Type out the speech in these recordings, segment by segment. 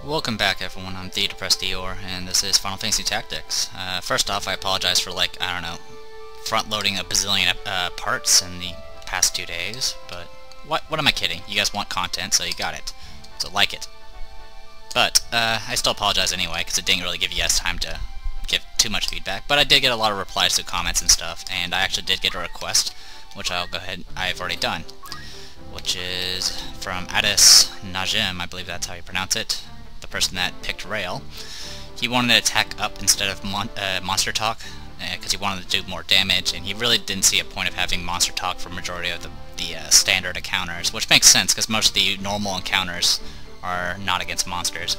Welcome back everyone, I'm the Depressed Eeyore, and this is Final Fantasy Tactics. First off, I apologize for front-loading a bazillion parts in the past 2 days, but what am I kidding? You guys want content, so you got it. So like it. But, I still apologize anyway, because it didn't really give you guys time to give too much feedback, but I did get a lot of replies to comments and stuff, and I actually did get a request, which I've already done, which is from Addis Najim, I believe that's how you pronounce it. The person that picked Rail. He wanted to attack up instead of Monster Talk, because he wanted to do more damage, and he really didn't see a point of having Monster Talk for majority of the standard encounters, which makes sense, because most of the normal encounters are not against monsters.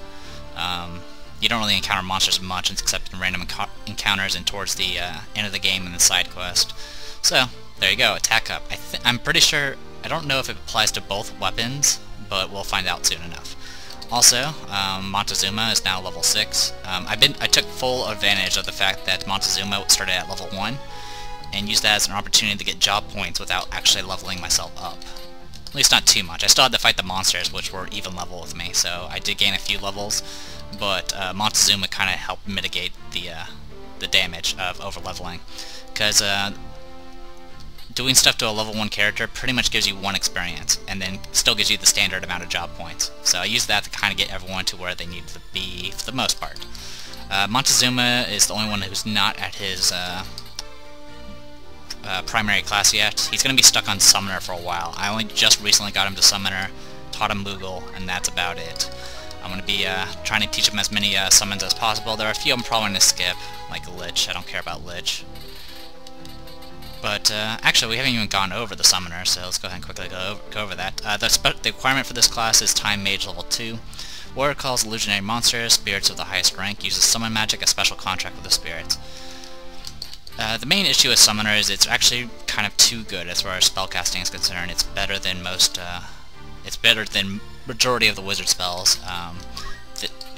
You don't really encounter monsters much, except in random encounters and towards the end of the game in the side quest. So, there you go, attack up. I'm pretty sure, I don't know if it applies to both weapons, but we'll find out soon enough. Also, Montezuma is now level 6. I took full advantage of the fact that Montezuma started at level 1, and used that as an opportunity to get job points without actually leveling myself up. At least not too much. I still had to fight the monsters, which were even level with me, so I did gain a few levels, but Montezuma kind of helped mitigate the damage of over-leveling, because doing stuff to a level 1 character pretty much gives you 1 experience, and then still gives you the standard amount of job points. So I used that to kind of get everyone to where they need to be for the most part. Montezuma is the only one who's not at his primary class yet. He's going to be stuck on Summoner for a while. I only just recently got him to Summoner, taught him Moogle, and that's about it. I'm going to be trying to teach him as many summons as possible. There are a few I'm probably going to skip, like Lich. I don't care about Lich. But, actually, we haven't even gone over the Summoner, so let's go ahead and quickly go over that. The requirement for this class is Time Mage level 2. Warrior calls illusionary monsters, spirits of the highest rank, uses summon magic, a special contract with the spirits. The main issue with Summoner is it's actually kind of too good as far as spellcasting is concerned. It's better than majority of the wizard spells.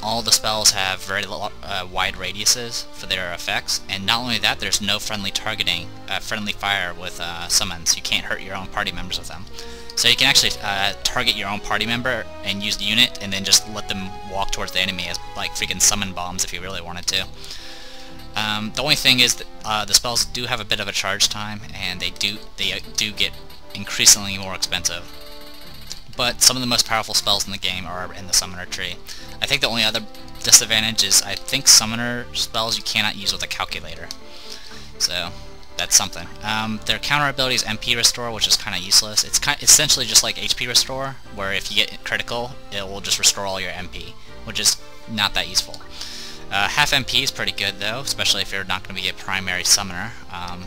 All the spells have very wide radiuses for their effects, and not only that, there's no friendly targeting, friendly fire with summons. You can't hurt your own party members with them. So you can actually target your own party member and use the unit, and then just let them walk towards the enemy as like freaking summon bombs if you really wanted to. The only thing is that the spells do have a bit of a charge time, and they do get increasingly more expensive. But some of the most powerful spells in the game are in the Summoner tree. I think the only other disadvantage is I think Summoner spells you cannot use with a calculator. So, that's something. Their counter ability is MP Restore, which is kind of useless. It's essentially just like HP Restore, where if you get critical, it will just restore all your MP, which is not that useful. Half MP is pretty good though, especially if you're not going to be a primary Summoner.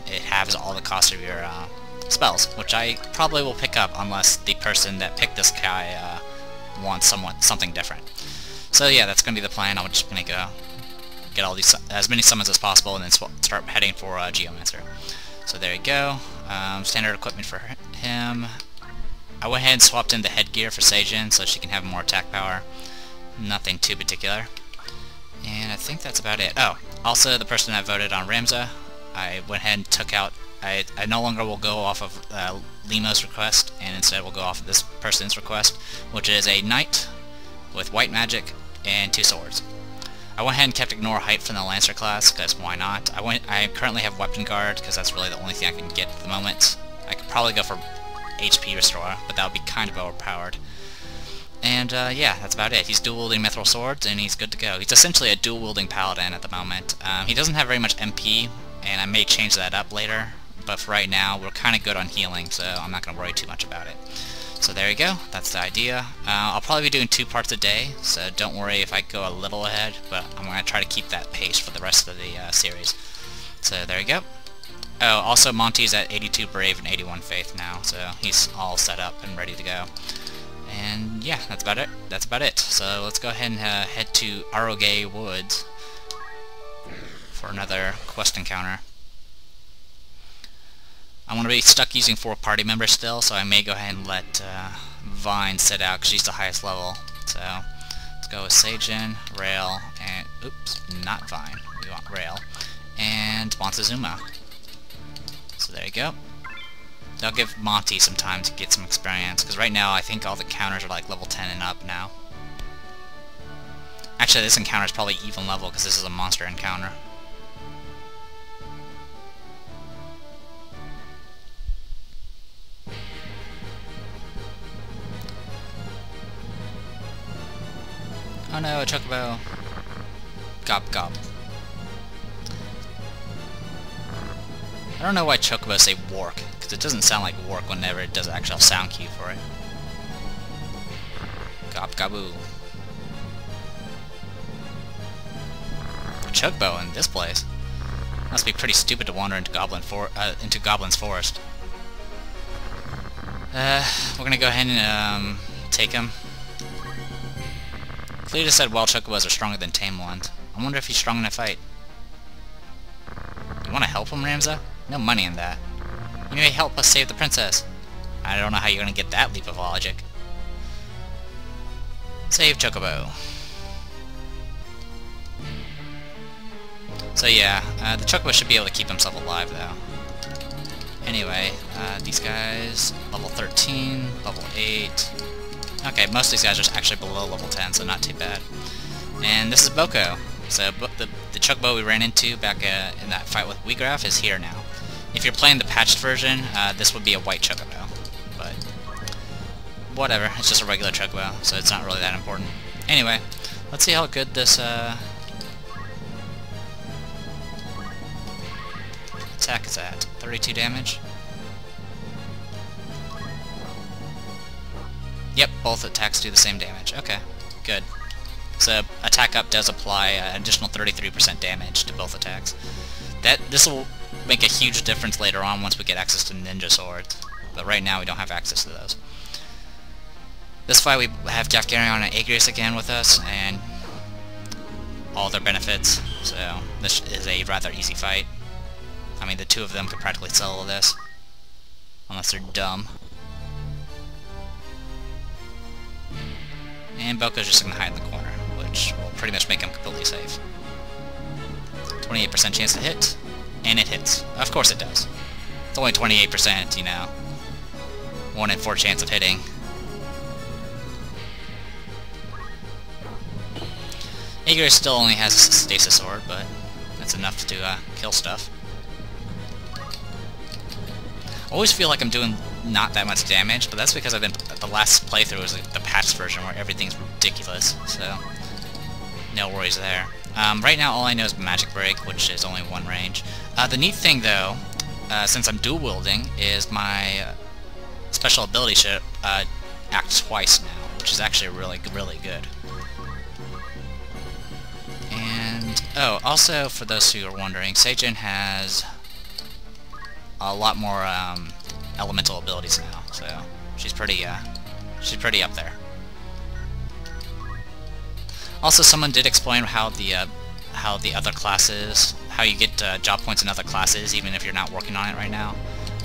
It halves all the cost of your spells, which I probably will pick up unless the person that picked this guy wants something different. So yeah, that's going to be the plan. I'm just going to go get all these as many summons as possible, and then start heading for Geomancer. So there you go. Standard equipment for him. I went ahead and swapped in the headgear for Seijin so she can have more attack power. Nothing too particular. And I think that's about it. Oh, also the person that voted on Ramza, I went ahead and took out. I no longer will go off of Limo's request, and instead will go off of this person's request, which is a knight with white magic and 2 swords. I went ahead and kept Ignore Height from the Lancer class, because why not? I currently have Weapon Guard, because that's really the only thing I can get at the moment. I could probably go for HP Restore, but that would be kind of overpowered. And yeah, that's about it. He's dual-wielding Mithril Swords, and he's good to go. He's essentially a dual-wielding Paladin at the moment. He doesn't have very much MP, and I may change that up later. But for right now, we're kind of good on healing, so I'm not going to worry too much about it. So there you go, that's the idea. I'll probably be doing 2 parts a day, so don't worry if I go a little ahead, but I'm going to try to keep that pace for the rest of the series. So there you go. Oh, also Monty's at 82 Brave and 81 Faith now, so he's all set up and ready to go. And yeah, that's about it. That's about it. So let's go ahead and head to Arrogay Woods for another quest encounter. I'm going to be stuck using 4 party members still, so I may go ahead and let Vine sit out because she's the highest level. So let's go with Seijin, Rail, and oops, not Vine. We want Rail and Montezuma. So there you go. That'll give Monty some time to get some experience, because right now I think all the counters are like level 10 and up now. Actually, this encounter is probably even level because this is a monster encounter. Oh no, a Chocobo. Gop gop. I don't know why Chocobos say work, because it doesn't sound like work whenever it does an actual sound cue for it. Gop gaboo. A Chocobo in this place. Must be pretty stupid to wander into Goblin's Forest. We're gonna go ahead and take him. Delita said wild Chocobos are stronger than tame ones. I wonder if he's strong in a fight. You wanna help him, Ramza? No money in that. You may help us save the princess. I don't know how you're gonna get that leap of logic. Save Chocobo. So yeah, the Chocobo should be able to keep himself alive though. Anyway, these guys, level 13, level 8... Okay, most of these guys are actually below level 10, so not too bad. And this is Boko. So the Chocobo we ran into back in that fight with Weegraf is here now. If you're playing the patched version, this would be a white Chocobo. But whatever, it's just a regular Chocobo, so it's not really that important. Anyway, let's see how good this attack is at. 32 damage. Yep, both attacks do the same damage. Okay, good. So attack up does apply an additional 33% damage to both attacks. This will make a huge difference later on once we get access to ninja swords, but right now we don't have access to those. This fight we have Gafgarion and Agrius again with us, and all their benefits, so this is a rather easy fight. I mean, the two of them could practically solo this, unless they're dumb. And Boko's just going to hide in the corner, which will pretty much make him completely safe. 28% chance to hit, and it hits. Of course it does. It's only 28%, you know. 1 in 4 chance of hitting. Agrius still only has a stasis sword, but that's enough to kill stuff. I always feel like I'm doing not that much damage, but that's because the last playthrough was the patched version where everything's ridiculous, so no worries there. Right now all I know is Magic Break, which is only 1 range. The neat thing though, since I'm dual wielding, is my special ability should act twice now, which is actually really good. And, oh, also for those who are wondering, Seijin has a lot more elemental abilities now, so she's pretty up there. Also, someone did explain how the other classes, how you get job points in other classes, even if you're not working on it right now.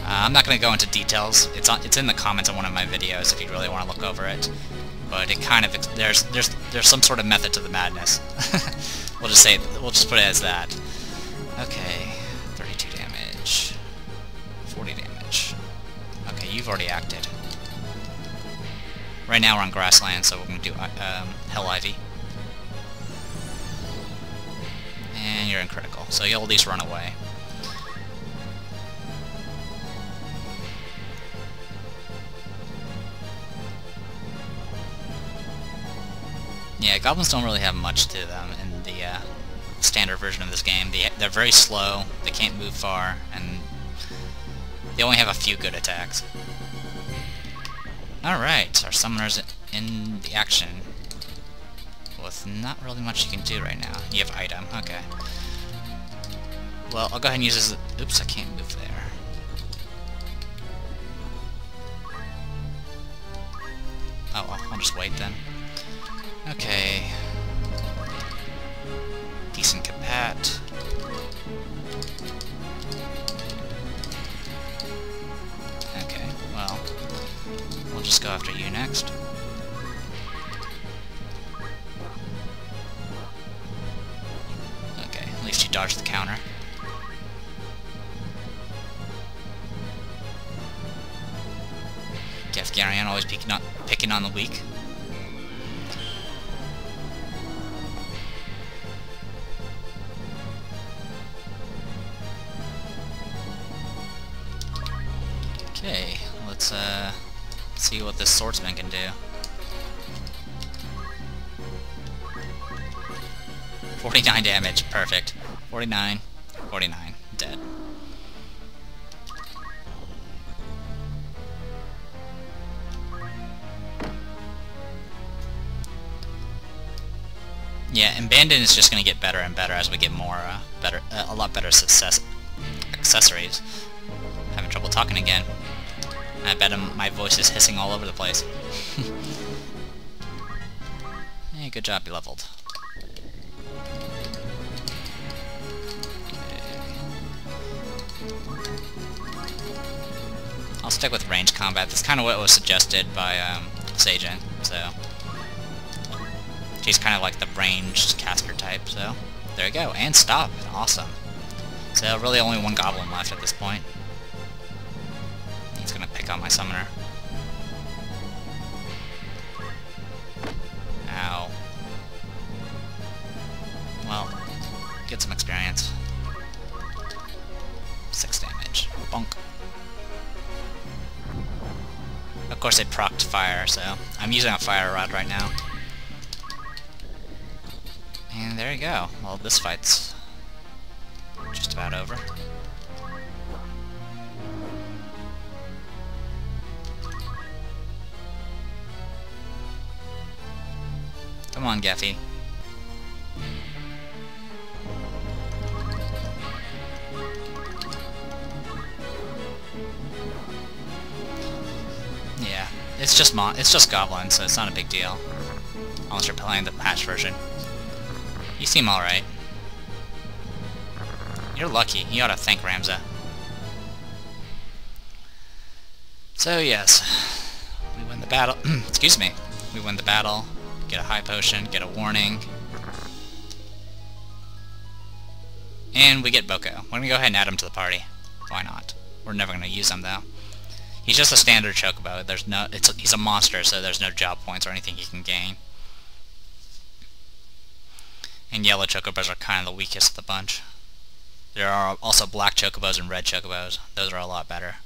I'm not going to go into details. It's in the comments on one of my videos if you really want to look over it. But it kind of there's some sort of method to the madness. we'll just put it as that. Okay, 32 damage, 40 damage. Okay, you've already acted. Right now we're on grassland, so we're going to do Hell Ivy. And you're in critical, so you'll at least run away. Yeah, goblins don't really have much to them in the standard version of this game. They're very slow, they can't move far, and they only have a few good attacks. Alright, our summoner's in the action. With not really much you can do right now. You have item, okay. Well, I'll go ahead and use this. Oops, I can't move there. Oh well, I'll just wait then. Okay. Decent compat. Okay, well, we'll just go after you next. Okay, at least you dodged the counter. Gafgarion always picking on the weak. let's see what this swordsman can do. 49 damage, perfect. 49, 49, dead. Yeah, and Bandit is just going to get better and better as we get more, a lot better accessories. Having trouble talking again. I bet my voice is hissing all over the place. Hey, good job, you leveled. I'll stick with range combat. That's kind of what was suggested by Seijin, so... She's kind of like the ranged caster type, so... There you go, and stop! Awesome. So really only one goblin left at this point. He's gonna pick on my summoner. Ow. Well, get some experience. 6 damage. Bonk. Of course it procced fire, so I'm using a fire rod right now. And there you go. Well, this fight's just about over. Come on, Gaffy. Yeah, it's just goblins, so it's not a big deal. Unless you're playing the patch version. You seem alright. You're lucky. You ought to thank Ramza. So yes, we win the battle. Excuse me. We win the battle. Get a high potion. Get a warning. And we get Boko. We're gonna go ahead and add him to the party. Why not? We're never gonna use him though. He's just a standard Chocobo. There's no. He's a monster, so there's no job points or anything he can gain. And yellow Chocobos are kind of the weakest of the bunch. There are also black Chocobos and red Chocobos. Those are a lot better.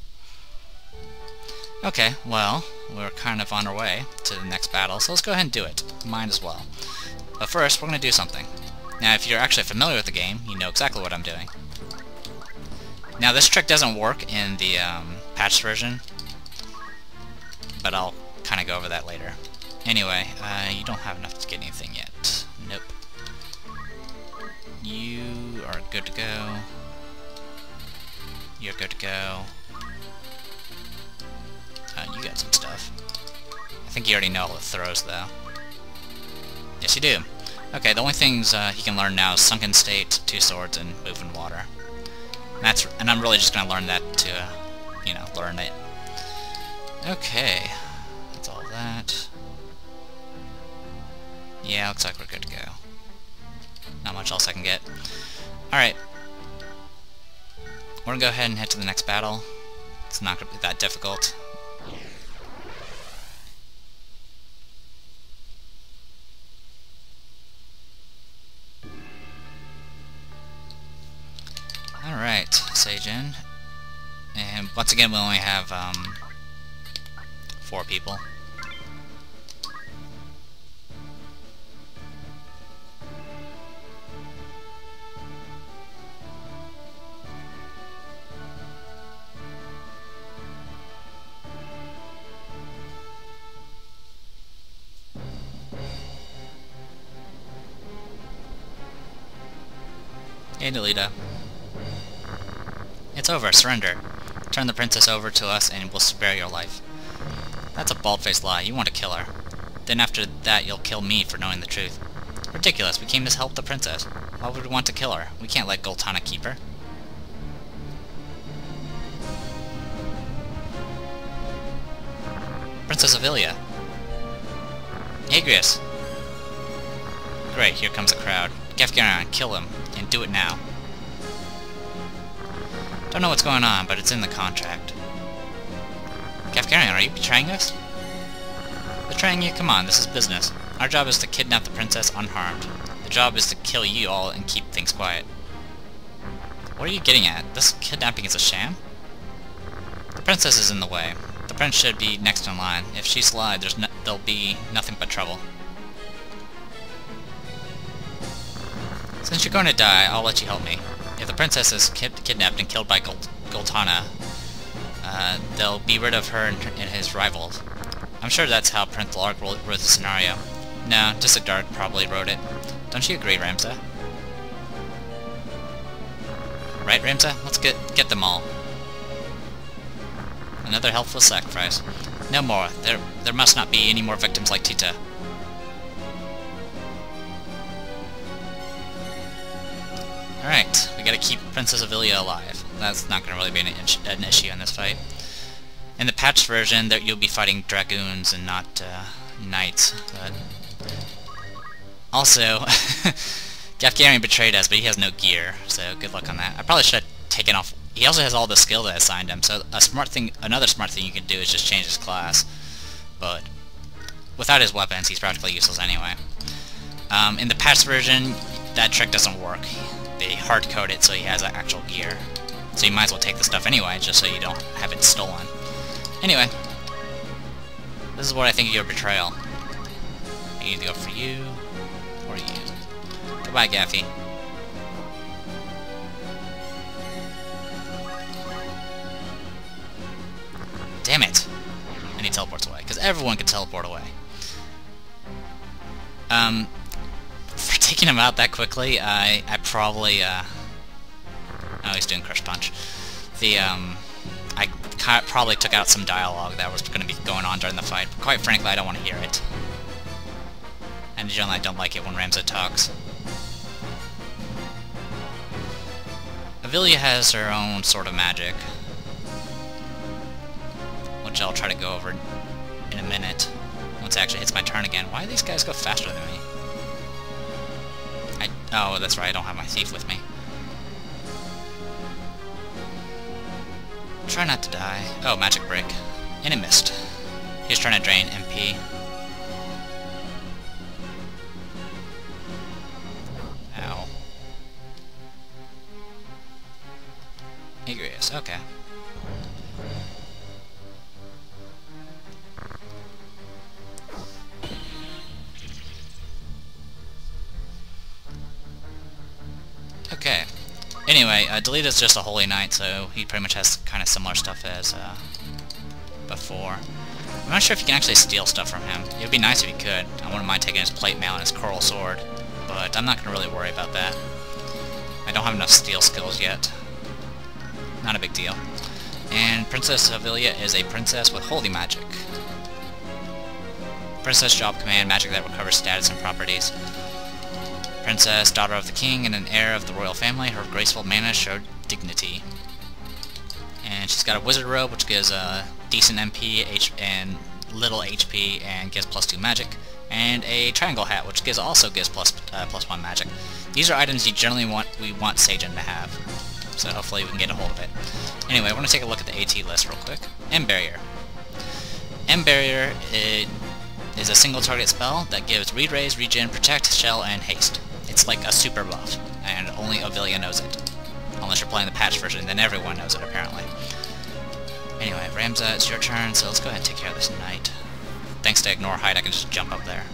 Okay, well, we're kind of on our way to the next battle, so let's go ahead and do it. Might as well. But first, we're going to do something. Now, if you're actually familiar with the game, you know exactly what I'm doing. Now, this trick doesn't work in the patched version, but I'll kind of go over that later. Anyway, you don't have enough to get anything yet. Nope. You are good to go. You're good to go. You got some stuff. I think you already know all the throws, though. Yes, you do. Okay, the only things he can learn now is Sunken State, Two Swords, and Move in Water. And I'm really just going to learn that to, you know, learn it. Okay. That's all that. Yeah, looks like we're good to go. Not much else I can get. Alright. We're gonna go ahead and head to the next battle. It's not gonna be that difficult. Alright, Seijin. And once again we only have 4 people. Hey, Delita. It's over. Surrender. Turn the princess over to us and we'll spare your life. That's a bald-faced lie. You want to kill her. Then after that you'll kill me for knowing the truth. Ridiculous. We came to help the princess. Why would we want to kill her? We can't let Goltana keep her. Princess Avilia. Agrius. Great, here comes a crowd. Gafgarion, kill him, and do it now. Don't know what's going on, but it's in the contract. Gafgarion, are you betraying us? Betraying you? Come on, this is business. Our job is to kidnap the princess unharmed. The job is to kill you all and keep things quiet. What are you getting at? This kidnapping is a sham? The princess is in the way. The Prince should be next in line. If she's slide, there'll be nothing but trouble. Since you're going to die, I'll let you help me. If the princess is kidnapped and killed by Goltana, they'll be rid of her and his rivals. I'm sure that's how Prince Lark wrote the scenario. No, just a dart probably wrote it. Don't you agree, Ramza? Right, Ramza? Let's get them all. Another helpless sacrifice. No more. There must not be any more victims like Tita. Alright, we gotta keep Princess Avilia alive. That's not gonna really be an issue in this fight. In the patched version, you'll be fighting dragoons and not knights. But also, Gafgarion betrayed us, but he has no gear, so good luck on that. I probably should have taken off. He also has all the skill that I assigned him, so another smart thing you can do is just change his class. But without his weapons, he's practically useless anyway. In the patched version, that trick doesn't work. They hard-code it so he has actual gear. So you might as well take the stuff anyway, just so you don't have it stolen. Anyway, this is what I think of your betrayal. I either go for you, or you. Goodbye, Gaffy. Damn it! And he teleports away, because everyone can teleport away. For taking him out that quickly, I probably, oh, he's doing Crush Punch. I probably took out some dialogue that was going to be going on during the fight. Quite frankly, I don't want to hear it. And generally, I don't like it when Ramza talks. Avilia has her own sort of magic, which I'll try to go over in a minute, once it actually hits my turn again. Why do these guys go faster than me? Oh, that's right, I don't have my thief with me. Try not to die. Oh, magic break. And it missed. He's trying to drain MP. Ow. Igrius, okay. Okay. Anyway, Delita's just a holy knight, so he pretty much has kind of similar stuff as before. I'm not sure if you can actually steal stuff from him. It would be nice if you could. I wouldn't mind taking his plate mail and his coral sword, but I'm not going to really worry about that. I don't have enough steal skills yet. Not a big deal. And Princess Avilia is a princess with holy magic. Princess Job Command, magic that recovers status and properties. Princess, daughter of the king, and an heir of the royal family. Her graceful manners showed dignity. And she's got a wizard robe, which gives decent MP and little HP, and gives +2 magic. And a triangle hat, which also gives +1 magic. These are items you generally want Sajin to have. So hopefully we can get a hold of it. Anyway, I want to take a look at the AT list real quick. MBarrier. MBarrier is a single target spell that gives Read, Raise, Regen, Protect, Shell, and Haste. It's like a super buff, and only Avilia knows it. Unless you're playing the patch version, then everyone knows it, apparently. Anyway, Ramza, it's your turn, so let's go ahead and take care of this knight. Thanks to Ignore Height, I can just jump up there.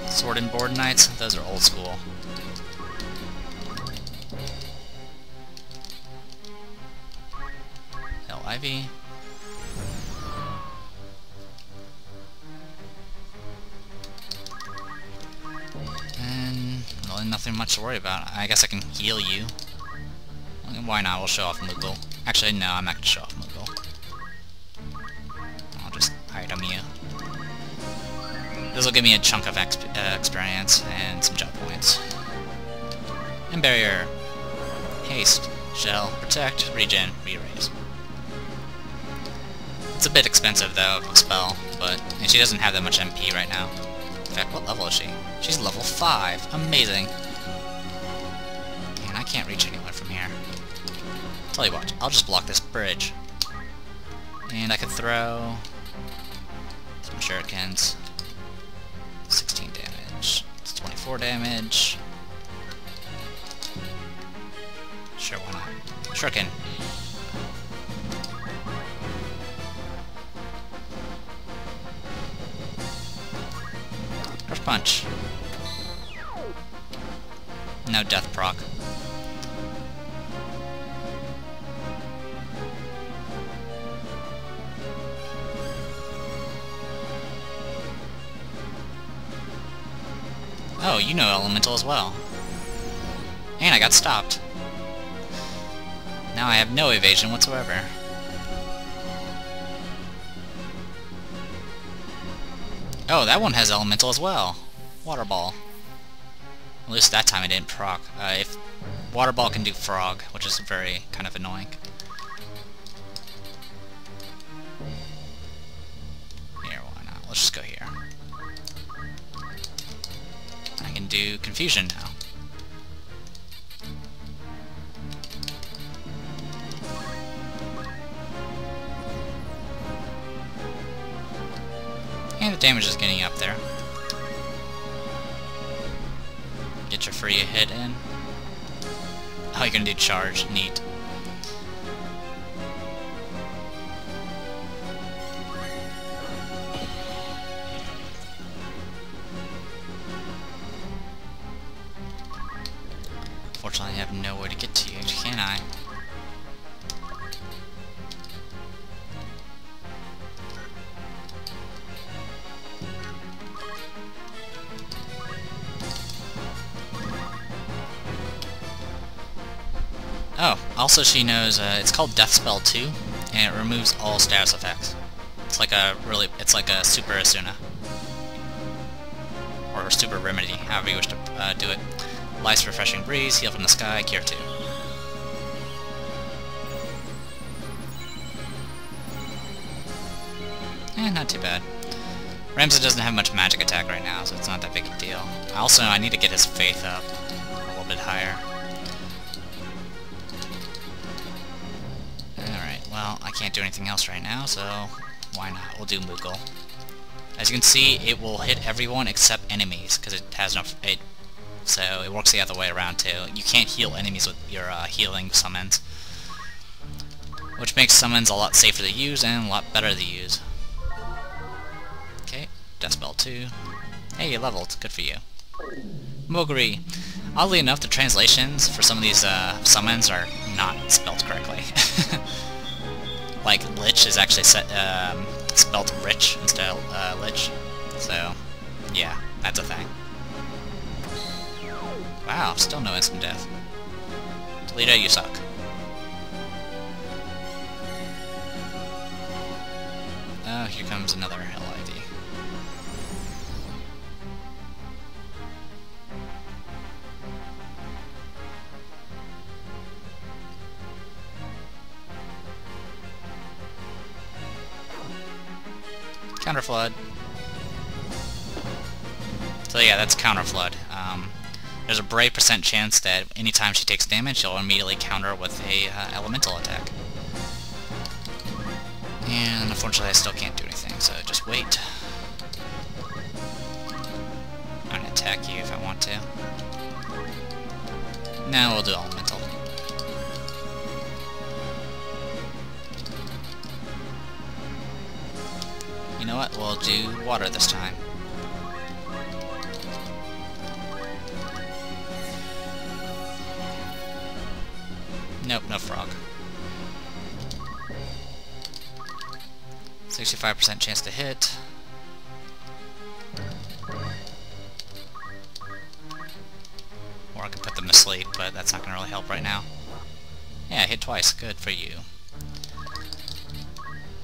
Sword and Board Knights, those are old school. Hell Ivy. And really nothing much to worry about. I guess I can heal you. Why not? We'll show off Moogle. Actually, no, I'm not going to show off Moogle. I'll just item you. This will give me a chunk of experience and some job points. MBarrier. Haste. Shell. Protect. Regen. Re-raise. It's a bit expensive, though, of a spell, and she doesn't have that much MP right now. In fact, what level is she? She's level 5. Amazing. Man, I can't reach anyone from here. Tell you what, I'll just block this bridge. And I could throw some shurikens. 16 damage. It's 24 damage. Sure, why not? Shuriken. Earth Punch. No death proc. Oh, you know Elemental as well. And I got stopped. Now I have no evasion whatsoever. Oh, that one has Elemental as well. Water Ball. At least that time it didn't proc. If Water Ball can do Frog, which is very kind of annoying. Here, why not? Let's just go here. I can do Confusion now. And the damage is getting up there. Get your free hit in. Oh, you're gonna do Charge. Neat. Fortunately, I have nowhere to get to you, can I? Oh, also she knows it's called Death Spell 2, and it removes all status effects. It's like a Super Asuna. Or Super Remedy, however you wish to do it. Life's Refreshing Breeze, Heal from the Sky, Cure 2. Not too bad. Ramsey doesn't have much magic attack right now, so it's not that big a deal. Also, I need to get his faith up a little bit higher. Alright, well, I can't do anything else right now, so why not? We'll do Moogle. As you can see, it will hit everyone except enemies, because it has no... So it works the other way around too. You can't heal enemies with your healing summons, which makes summons a lot safer to use and a lot better to use. Okay, Death Spell 2. Hey, you leveled. Good for you. Moguri. Oddly enough, the translations for some of these summons are not spelled correctly. Like Lich is actually spelled Rich instead of Lich. So, yeah, that's a thing. Wow, still no instant death. Delita, you suck. Oh, here comes another LID. Counter Flood. So yeah, that's Counter Flood. There's a brave % chance that anytime she takes damage, she'll immediately counter with a elemental attack. And unfortunately I still can't do anything, so just wait. I'm gonna attack you if I want to. No, we'll do elemental. You know what? We'll do water this time. Nope, no frog. 65% chance to hit. Or I can put them to sleep, but that's not going to really help right now. Yeah, hit twice. Good for you.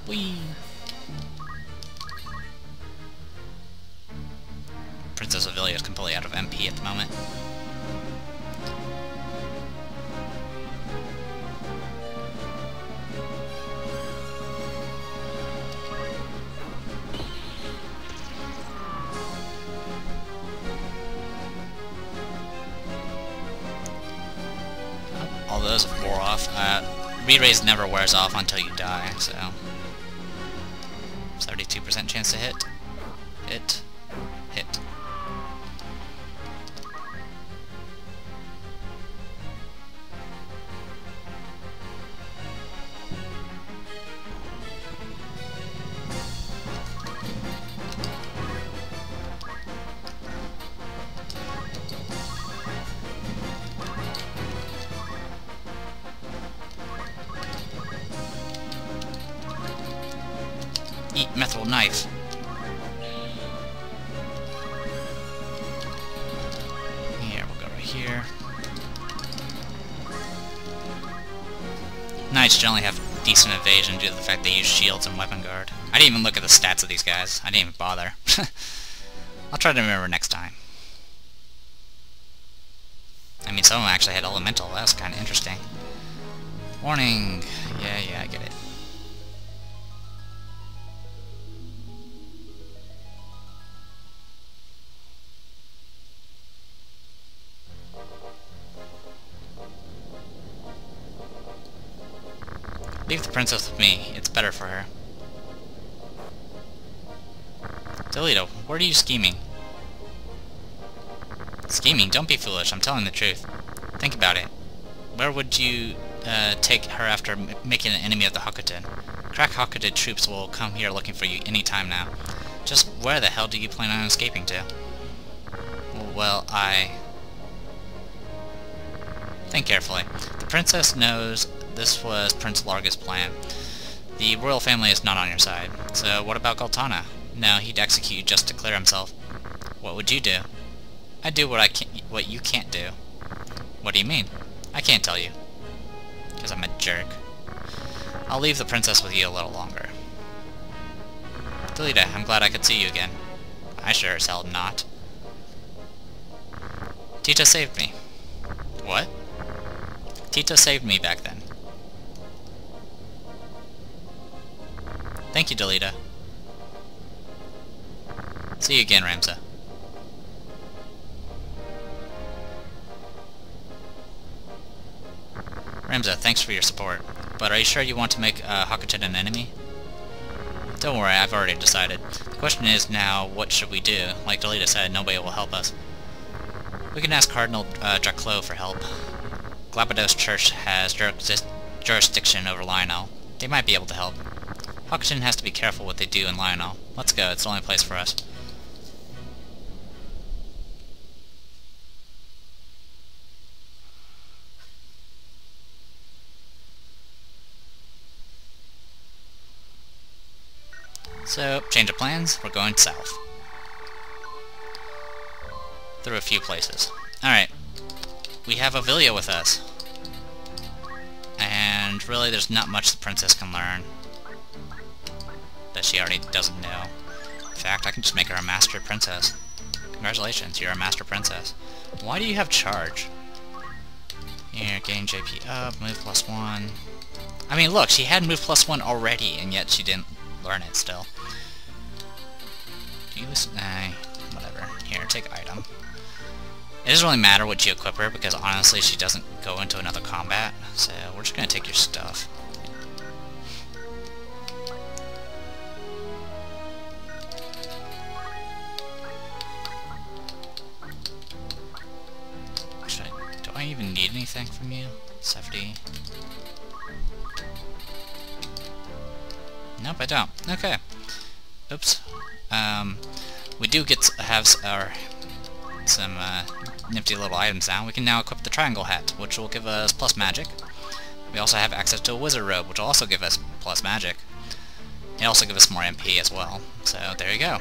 Whee! Princess Avilia is completely out of MP at the moment. All those wore off. Re-raise never wears off until you die, so 32% chance to hit. Hit. Hit. Eat mithril knife. Here, we'll go right here. Knights generally have decent evasion due to the fact they use shields and weapon guard. I didn't even look at the stats of these guys. I didn't even bother. I'll try to remember next time. I mean, some of them actually had elemental. That was kind of interesting. Warning! Yeah, I get it. Leave the princess with me. It's better for her. Delita, what are you scheming? Scheming? Don't be foolish. I'm telling the truth. Think about it. Where would you take her after making an enemy of the Hakuten? Crack Hakuten troops will come here looking for you any time now. Just where the hell do you plan on escaping to? Well, think carefully. The princess knows this was Prince Larga's plan. The royal family is not on your side. So what about Galtana? No, he'd execute you just to clear himself. What would you do? I'd do what you can't do. What do you mean? I can't tell you. Because I'm a jerk. I'll leave the princess with you a little longer. Delita, I'm glad I could see you again. I sure as hell not. Tita saved me. What? Tita saved me back then. Thank you, Delita. See you again, Ramza. Ramza, thanks for your support. But are you sure you want to make Hakuten an enemy? Don't worry, I've already decided. The question is now, what should we do? Like Delita said, nobody will help us. We can ask Cardinal Draclo for help. Glabados Church has jurisdiction over Lionel. They might be able to help. Hakuten has to be careful what they do in Lionel. Let's go, it's the only place for us. So, change of plans, we're going south. Through a few places. Alright. We have Ovilia with us. And really there's not much the princess can learn that she already doesn't know. In fact, I can just make her a master princess. Congratulations, you're a master princess. Why do you have charge? Here, gain JP up, move +1. I mean, look, she had move +1 already, and yet she didn't learn it still. Do you listen? Whatever. Here, take item. It doesn't really matter what you equip her, because honestly she doesn't go into another combat, so we're just gonna take your stuff. Actually, do I even need anything from you? Safety. Nope, I don't. Okay. Oops. We do get to have some nifty little items now. We can now equip the triangle hat, which will give us plus magic. We also have access to a wizard robe, which will also give us plus magic. It also gives us more MP as well. So there you go.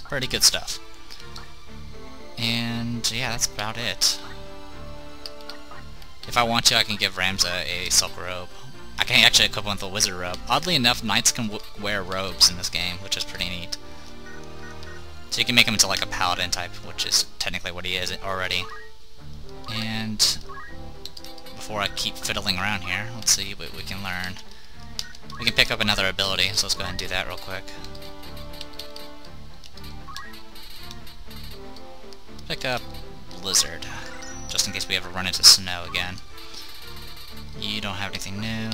Pretty good stuff. And yeah, that's about it. If I want to, I can give Ramza a silk robe. I can actually equip him with a wizard robe. Oddly enough, knights can wear robes in this game, which is pretty neat. So you can make him into like a paladin type, which is technically what he is already. And before I keep fiddling around here, let's see what we can learn. We can pick up another ability, so let's go ahead and do that real quick. Pick up Blizzard, just in case we ever run into snow again. You don't have anything new.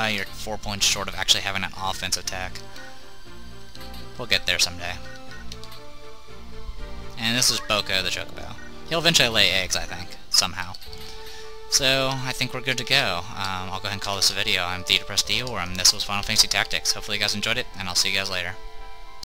You're 4 points short of actually having an offense attack. We'll get there someday. And this is Boko the Chocobo. He'll eventually lay eggs, I think, somehow. So, I think we're good to go. I'll go ahead and call this a video. I'm TheDepressed Eeyore, and this was Final Fantasy Tactics. Hopefully you guys enjoyed it, and I'll see you guys later.